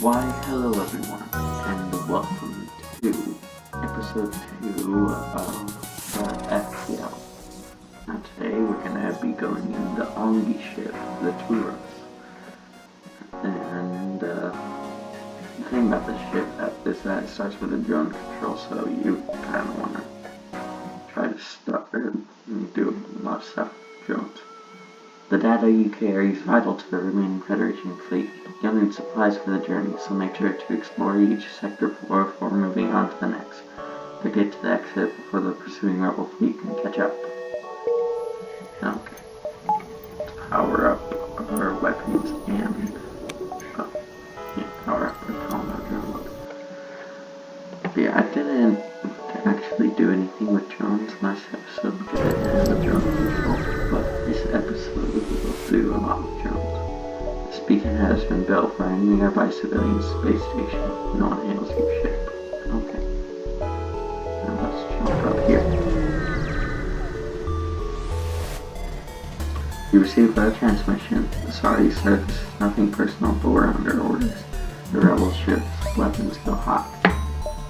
Why, hello everyone, and welcome to episode 2 of FTL. Now today we're going to be going in the engi ship, the two of us. And the thing about this ship is that it starts with a drone control, so you kind of want to try to start and do a lot of stuff with drones. The data you carry is vital to the remaining Federation fleet. You'll need supplies for the journey, so make sure to explore each sector before moving on to the next. But get to the exit before the pursuing rebel fleet can catch up. Okay. Let's power up our weapons and power up our combat drone. But yeah, I didn't actually do anything with drones last episode because I didn't have a drone control. But this episode we will do a lot with drones. This beacon has been built for a nearby civilian space station. No one hails your ship. Okay. Now let's jump up here. You received a transmission. Sorry, sir, this is nothing personal, but we're under orders. The rebel ship's weapons go hot.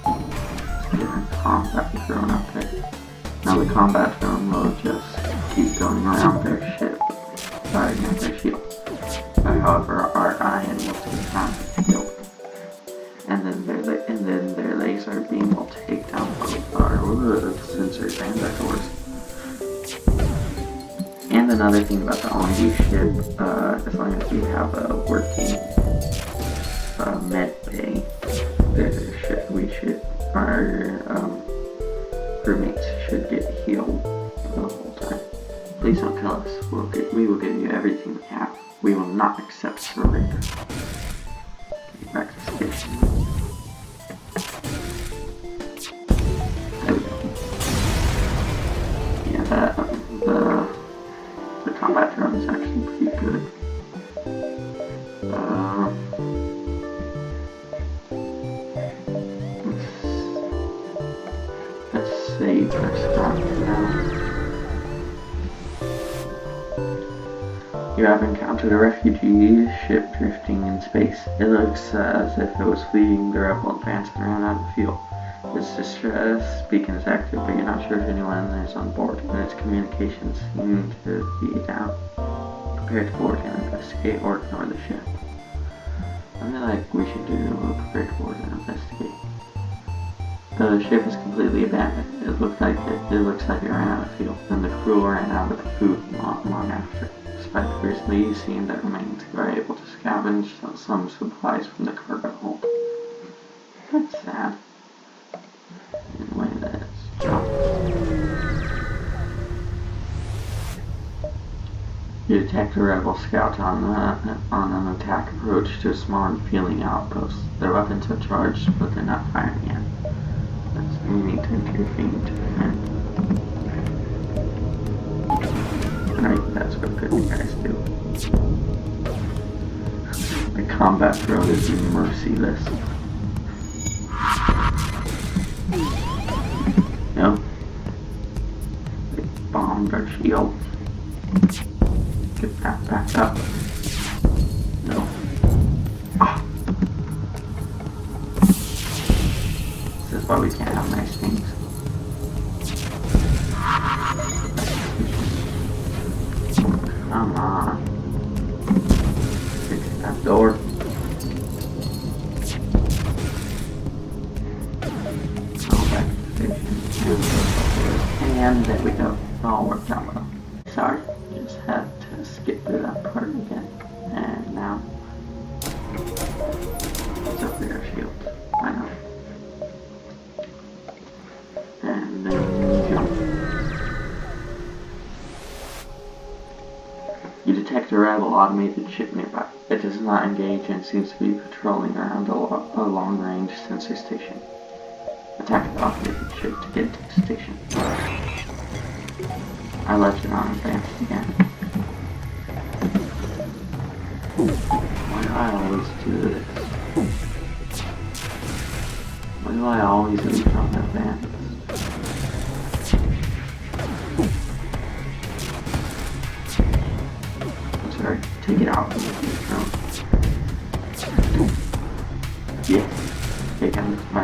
Let's get a combat drone up there. Now the combat drone will just keep going around their ship, firing at their shield. However, our iron will take down the shield, and then their laser beam will take down both our sensors and our doors. And another thing about the engi ship, as long as we have a working med bay, our roommates should get healed the whole time. Please don't kill us. We will give you everything we have. We will not accept surrender. Get back to the station. There we go. Yeah, the combat drone is actually pretty good. Let's save our stuff now. You have encountered a refugee ship drifting in space. It looks as if it was fleeing the rebel advance and ran out of fuel. Its distress beacon is active, but you're not sure if anyone is on board, and its communications seem to be down. Prepare to board and investigate or ignore the ship. I feel like we should do a prepare to board and investigate. The ship is completely abandoned. It looks like it ran out of fuel, and the crew ran out of food long after. Despite the grizzly scene that remains, you are able to scavenge some supplies from the cargo hold. That's sad. Anyway, let's jump. You detect a rebel scout on an attack approach to a small and feeling outpost. Their weapons have charged, but they're not firing yet. We need to intervene to defend. Right, that's what good guys do. The combat drone is merciless. No. They bombed our shield. Get that back up. No. Ah. This is why we can't have nice things. Come on. Fix that door. Go back to the station. And there we go. All worked out well. Sorry, just had to skip through that part again. And now it's up there, shield. Why not? And then jump. You detect a rebel automated ship nearby. It does not engage and seems to be patrolling around a long-range sensor station. Attack the automated ship to get to the station. I left it on advanced again. Why do I always do this? Why do I always leave it on advanced? Take it out.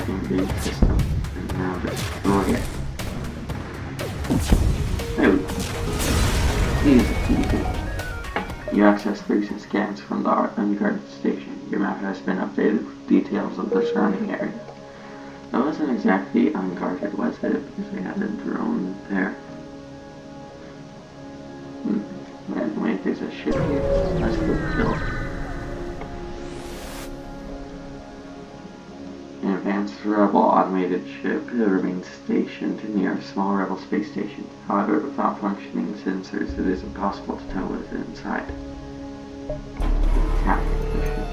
engage system. And now destroy it. There we go. Easy. You access 3 scans from the unguarded station. Your map has been updated with details of the surrounding area. That wasn't exactly unguarded, was it? Because we had a drone there. And wait, there's a ship here. Let's go kill it. An advanced rebel automated ship remains stationed near a small rebel space station. However, without functioning sensors, it is impossible to tell what is inside. Attack the ship.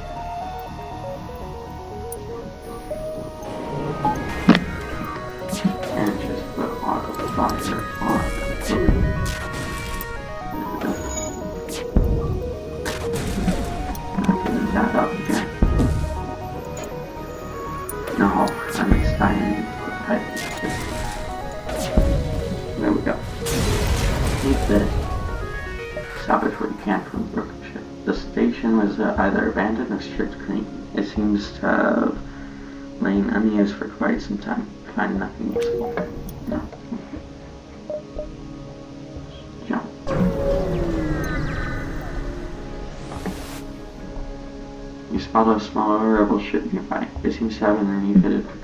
And just put auto fire on the that up again. No, I'm excited. There we go. Keep this. Salvage what you can from the broken ship. The station was either abandoned or stripped clean. It seems to have lain unused for quite some time. Find nothing useful. No. Jump. You spot a smaller rebel ship nearby. It seems to have an refitted for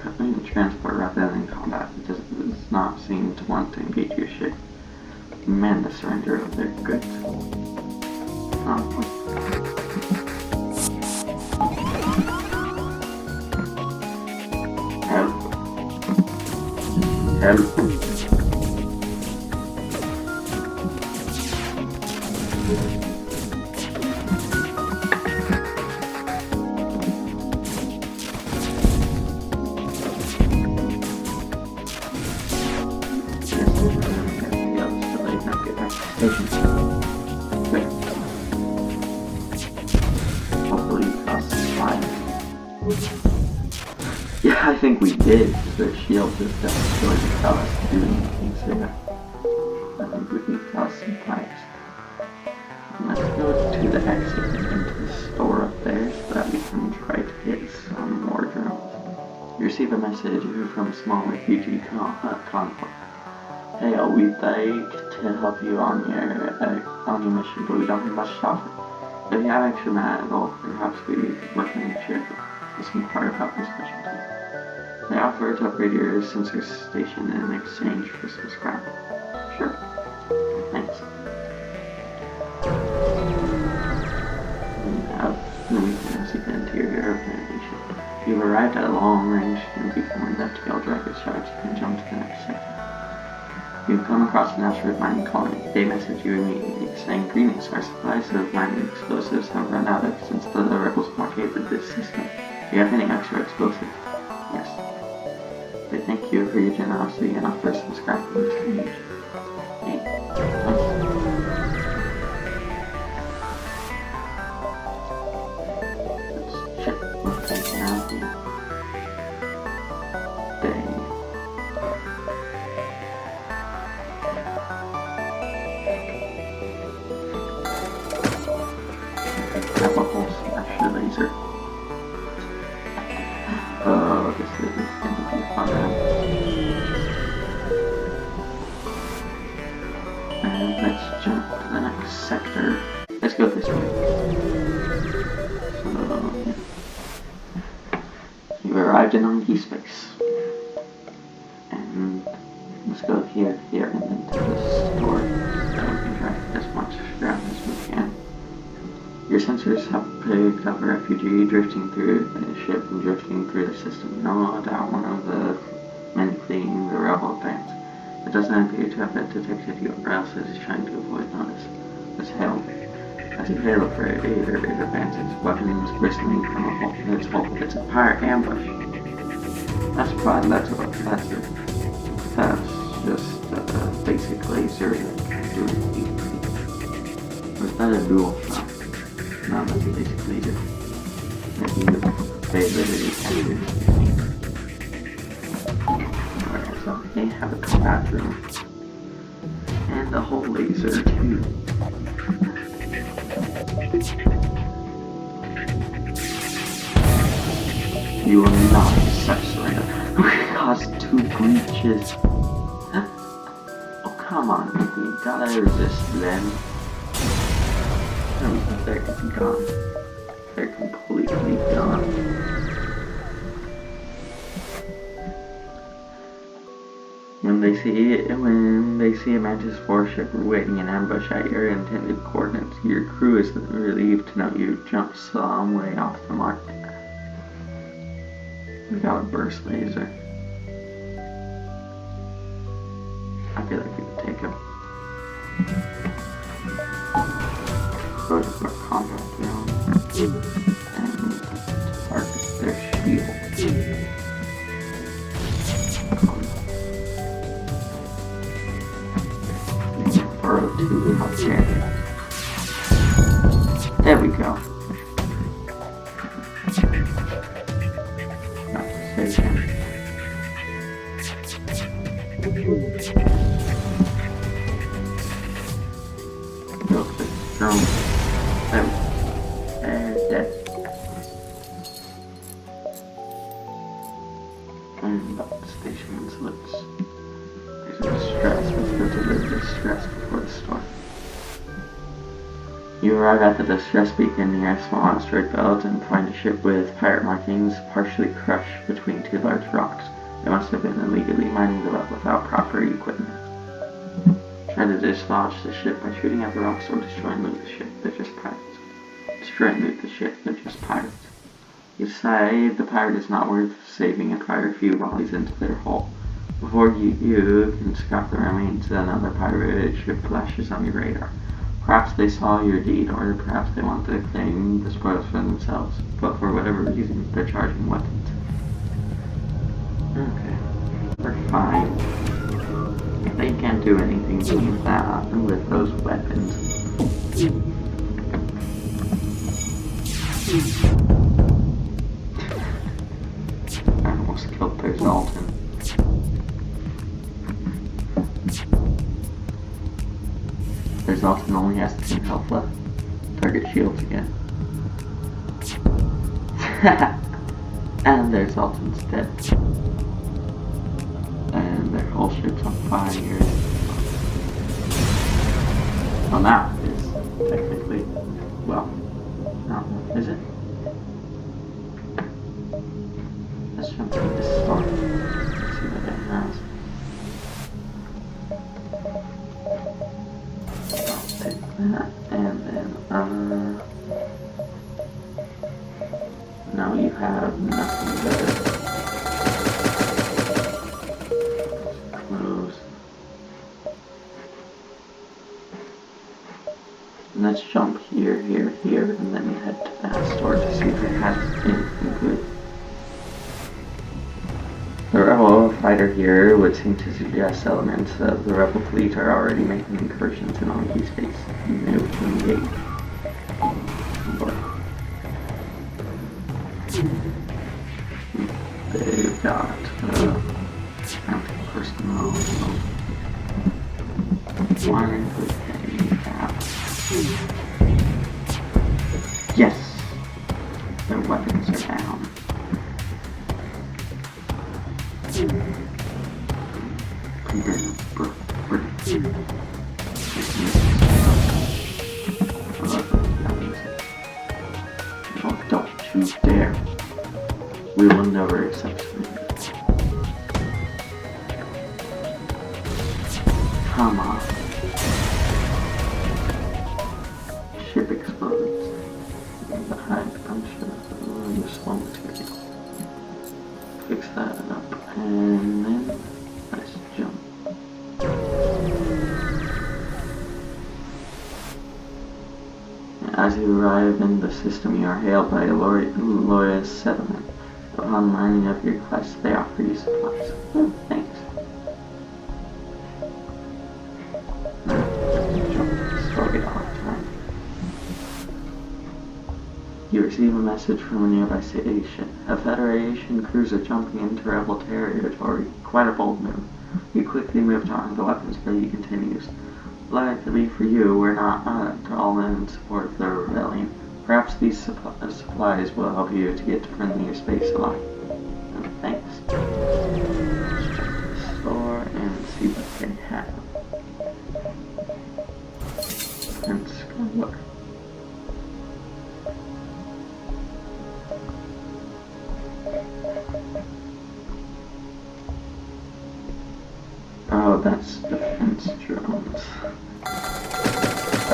transport rather than combat. It does not seem to want to engage your ship. Demand the surrender of their goods. Help. Hopefully us fine. Yeah, I think we did. The shield just doesn't really tell us to do anything, so yeah. I think we can tell some pipes. Let's go to the exit and into the store up there so that we can try to get some more drones. You receive a message from a small refugee convoy. Hey, we'd like to help you on your mission, but we don't have much to offer. If you have extra metal, perhaps we could work on your ship. This can be part about this mission too. They offer to upgrade your sensor station in exchange for some scrap. Sure. Thanks. Then we can see the interior of the ship. You've arrived at a long-range beacon with FTL driver charge. You can jump to the next sector. You've come across an asteroid mining colony. They message you immediately, saying, "Greetings, our supplies of mining explosives have run out since the rebels blockaded this system. Do you have any extra explosives?" Yes. They thank you for your generosity and offer some scrap in exchange. Let's check what they have here. Have a whole slash laser. Oh, this is gonna be fun. And let's jump to the next sector. Let's go this way. So, you arrived in engi space. And let's go here, and then to the store. So we can try as much ground as we can. Your sensors have picked up a refugee drifting through the ship and drifting through the system. No doubt one of the men fleeing the rebel advance. It doesn't appear to have detected you, or else it is trying to avoid notice. Let's hail. As you hail for it advances, weapons bristling from a hole in its hole. It's a pirate ambush. That's fine, that's just basic laser doing. Or is that a dual shot? No, that's basically it. Maybe the ability actors. Alright, so they have a combat room. And a whole laser too. You will not accept surrender. Caused 2 breaches. Oh, come on, you gotta resist them. They're gone. They're completely gone. When they see a Mantis warship waiting in ambush at your intended coordinates, your crew is relieved to know you jumped some way off the mark. We got a burst laser. I feel like we could take him. Go to our combat zone and target their shield. Burrow 2 up there. There we go. Not to save him. Go for the drone. There we go. And dead. And up the station's lips. There's a distress. Let's go to the distress before the storm. You arrive at the distress beacon near a small asteroid belt and find a ship with pirate markings partially crushed between 2 large rocks. They must have been illegally mining the belt without proper equipment. Try to dislodge the ship by shooting at the rocks or destroy and loot the ship. They're just pirates. Destroy and loot the ship. They're just pirates. You decide the pirate is not worth saving and fire a few volleys into their hull. Before you can scrap the remains, another pirate ship flashes on your radar. Perhaps they saw your deed, or perhaps they want to claim the spoils for themselves, but for whatever reason, they're charging weapons. Okay, we're fine. They can't do anything with that, with those weapons. I almost killed their Zoltan. Their Zoltan only has 10 health left. Target shields again. And their Zoltan's dead. And their whole ship's on fire. Well, now it is technically. Well, no, is it? Let's jump into this storm. Let's see what it has. I'll take that, and then, now you have nothing better. Close. And let's jump here, here, here, and then head to that store to see if it has anything good. The rebel fighter here would seem to suggest elements of the rebel fleet are already making incursions in engi space. New engage. They've got anti-personnel. Wiring with a gap. Yes! Their weapons are down. Oh, don't you dare. We will never accept it. Come on. Ship explodes. Behind a bunch of useful material. Fix that up and then let's jump. As you arrive in the system, you are hailed by a loyal settlement. Upon learning of your quest, they offer you supplies. Oh, thanks. You receive a message from a nearby station. A Federation cruiser jumping into rebel territory. Quite a bold move. You quickly move to arm the weapons where he continues. Luckily for you, we're not all in support of the rebellion. Perhaps these supplies will help you to get to friendlier space alive. Thanks. tab. And scroll. Oh, that's defense drones. I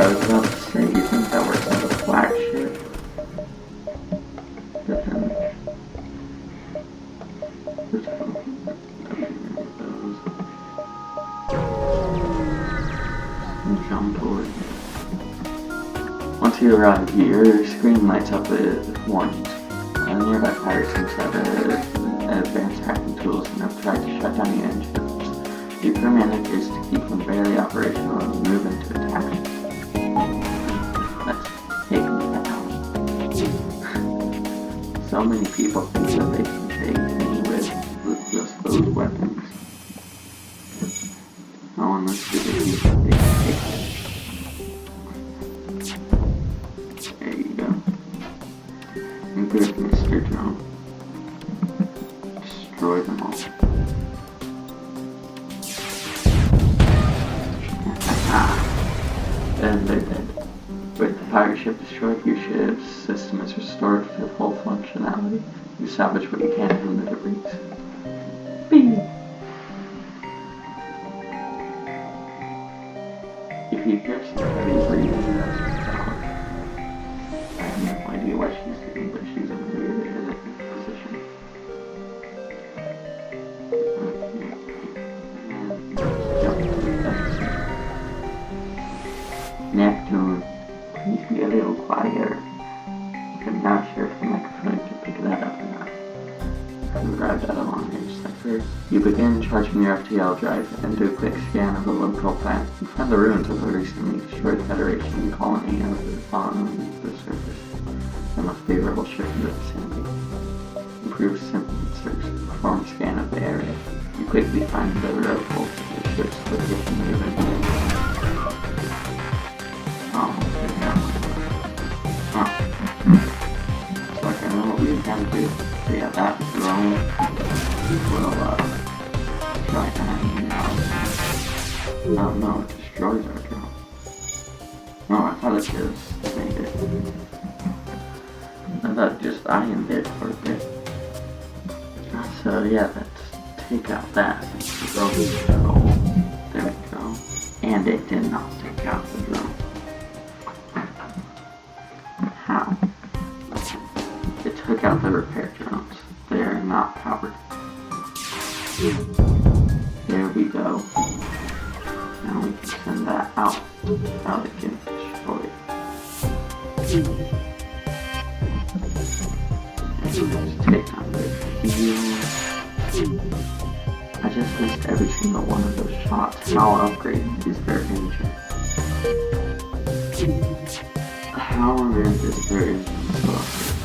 was about to say, you think that works on the flagship? But then, jump over. Once you arrive, your screen lights up with warnings. Nearby pirates have advanced hacking tools and have tried to shut down the engines. Your crew manages to keep them barely operational and move into attack. Let's take them down. So many people think that they can take me with just those weapons. No one looks to believe that they can take it. There you go. Good, Mr. Drone. Destroy them all. And they're dead. With the pirate ship destroyed, your ship's system is restored to full functionality. You salvage what you can from the debris. Bing! If you hear some heavy breathing, that's the dog. I have no idea what she's doing, but she's in a really good position. Neptune, please be a little quieter. I'm not sure if the microphone can pick that up or not. You arrived at a long-range sector. You begin charging your FTL drive and do a quick scan of the local plant. You find the ruins of a recently destroyed Federation colony on the surface. The most favorable ship in the vicinity. Improve sensors, perform a scan of the area. You quickly find the rebel of the ship's location moving. So I can know what we intend to do. So yeah, that drone will try and now. No, it destroys our drone. Oh, I thought it just made it. I thought just ironed it for a bit. So yeah, let's take out that drone. There we go. And it did not take out the drone. How? It took out the repair drones. They are not powered. There we go. Now we can send that out. Now it can destroy it. And just take on the field. I just missed every single one of those shots. How upgraded is their engine? How is their engine so upgraded?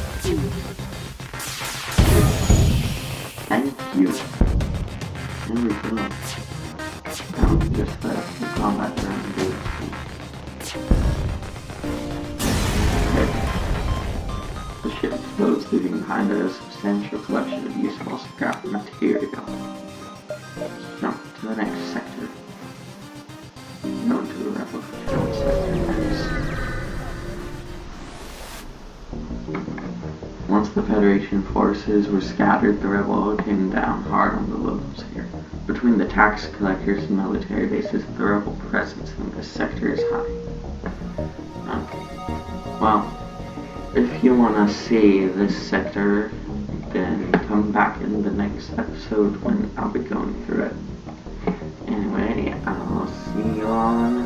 Thank you. There we go. Now we can just let the combat turn and do its thing. Okay. The ship floats, leaving behind a substantial collection of useful scrap material. Let's jump to the next sector. Go into the rebel control sector next. Once the Federation forces were scattered, the rebel came down hard on the locals here. Between the tax collectors and military bases, the rebel presence in this sector is high. Well, if you want to see this sector, then come back in the next episode when I'll be going through it. Anyway, I'll see you all in the